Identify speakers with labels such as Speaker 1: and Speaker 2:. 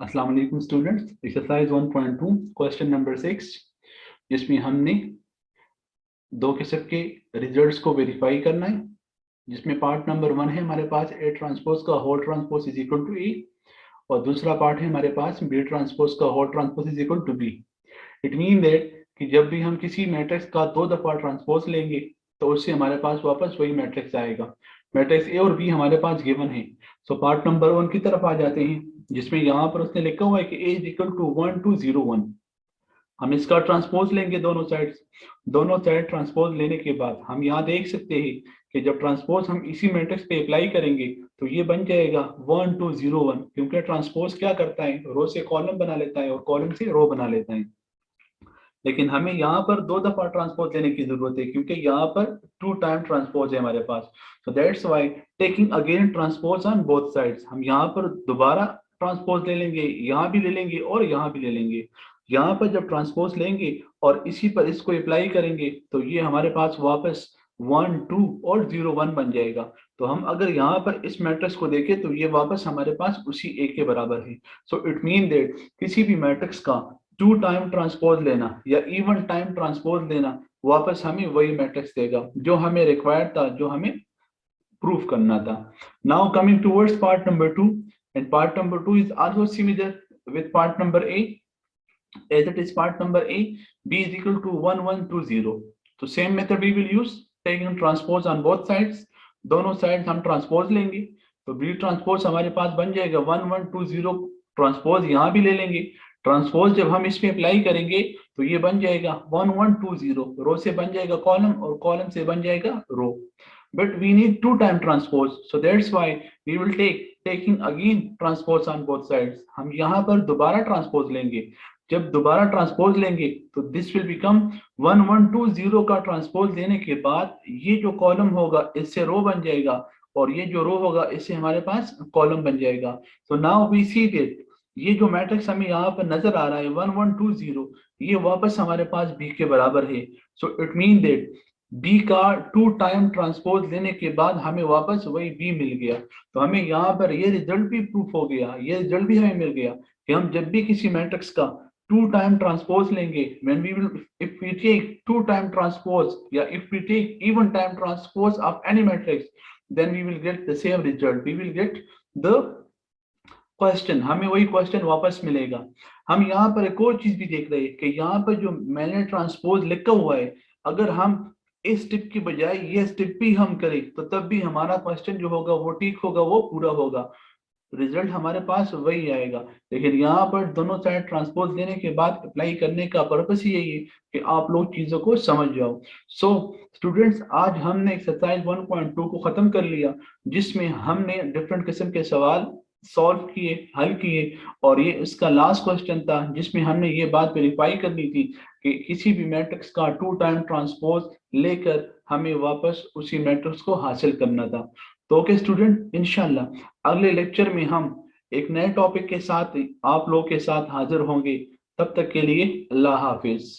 Speaker 1: अस्सलाम वालेकुम students, exercise 1.2 question number 6 जिसमें हमने दो किस्म के रिजल्ट्स को वेरीफाई करना है। जिसमें पार्ट नंबर 1 है हमारे पास ए ट्रांसपोज का whole transpose is equal to A, और दूसरा पार्ट है हमारे पास बी ट्रांसपोज का whole transpose is equal to B. It mean that कि जब भी हम किसी मैट्रिक्स का दो दफा ट्रांसपोज लेंगे तो उससे हमारे पास वापस वही मैट्रिक्स आएगा। मैट्रिक्स ए और बी हमारे पास गिवन है। सो पार्ट नंबर 1 की तरफ आ जाते हैं, जिसमें यहाँ पर उसने लिखा हुआ है कि ए इज इक्वल टू 1 2 0 1। हम इसका ट्रांसपोज लेंगे दोनों साइड ट्रांसपोज लेने के बाद हम यहाँ देख सकते हैं कि जब ट्रांसपोज हम इसी मैट्रिक्स पे अप्लाई करेंगे तो ये बन जाएगा 1 2 0 1, क्योंकि ट्रांसपोज क्या करता है, रो से कॉलम बना लेता है और कॉलम से रो बना लेता है। लेकिन हमें यहाँ पर दो दफा ट्रांसपोज लेने की जरूरत है, क्योंकि यहाँ पर 2 टाइम ट्रांसपोज है हमारे पास। So that's why taking again transpose on both sides, हम यहाँ पर दोबारा ट्रांसपोज ले लेंगे, यहाँ भी ले लेंगे और यहाँ भी ले लेंगे। यहाँ पर जब ट्रांसपोज लेंगे और इसी पर इसको अप्लाई करेंगे तो ये हमारे पास वापस 1 2 और 0 1 बन जाएगा। तो हम अगर यहाँ पर इस मैट्रिक्स को देखें तो ये वापस हमारे पास उसी ए के बराबर है। सो इट मीन दैट किसी भी मैट्रिक्स का 2 टाइम ट्रांसपोज लेना या इवन टाइम ट्रांसपोज लेना वापस हमें वही मैट्रिक्स देगा जो हमें रिक्वायर्ड था, जो हमें प्रूफ करना था। Now coming towards part number 2, and part number 2 is also similar with part number A, as it is part number A, B is equal to 1 1 2 0. तो same method we will use, taking transpose on both sides। दोनों side हम transpose लेंगे तो B transpose हमारे पास बन जाएगा 1 1 2 0। Transpose यहाँ भी ले लेंगे, ट्रांसपोज जब हम इसमें अप्लाई करेंगे तो ये बन जाएगा 1 1 2 0, रो से बन जाएगा कॉलम और कॉलम से बन जाएगा रो। But we need 2 time transpose, so that's why we will taking again transpose on both sides। हम यहाँ पर दोबारा ट्रांसपोज लेंगे। जब दोबारा ट्रांसपोज लेंगे तो दिस विल बिकम 1 1 2 0 का ट्रांसपोज लेने के बाद ये जो कॉलम होगा इससे रो बन जाएगा और ये जो रो होगा इससे हमारे पास कॉलम बन जाएगा। तो नाउ वी सी दैट ये जो मैट्रिक्स हमें यहाँ पर नजर आ रहा है 1 1 2 0, ये वापस हमारे पास बी के बराबर है। So it mean that b का 2 टाइम ट्रांसपोज लेने के बाद हमें वापस वही बी मिल गया। तो हमें यहाँ पर ये रिजल्ट भी प्रूफ हो गया, ये रिजल्ट भी हमें मिल गया कि हम जब भी किसी मैट्रिक्स का 2 time transpose लेंगे, when we will, if we take 2 time transpose या if we take even time transpose of any matrix, then we will get the same result, we will get the question, हमें वही question वापस मिलेगा। हम यहाँ पर एक और चीज भी देख रहे हैं कि यहाँ पर जो मैंने ट्रांसपोज लिखा हुआ है, अगर हम इस स्टेप की बजाय ये स्टेप भी हम करें तो तब भी हमारा क्वेश्चन जो होगा वो ठीक होगा, वो पूरा होगा, रिजल्ट हमारे पास वही आएगा। लेकिन यहाँ पर दोनों साइड ट्रांसपोज लेने के बाद अप्लाई करने का पर्पस ही यही है कि आप लोग चीजों को समझ जाओ। सो स्टूडेंट्स, आज हमने एक्सरसाइज 1.2 को खत्म कर लिया, जिसमें हमने डिफरेंट किस्म के सवाल सॉल्व किए, हल किए, और ये इसका लास्ट क्वेश्चन था जिसमें हमने ये बात वेरीफाई करनी थी कि किसी भी मैट्रिक्स का 2 टाइम ट्रांसपोज लेकर हमें वापस उसी मैट्रिक्स को हासिल करना था। तो ओके स्टूडेंट, इंशाल्लाह अगले लेक्चर में हम एक नए टॉपिक के साथ आप लोग के साथ हाजिर होंगे। तब तक के लिए अल्लाह हाफिज।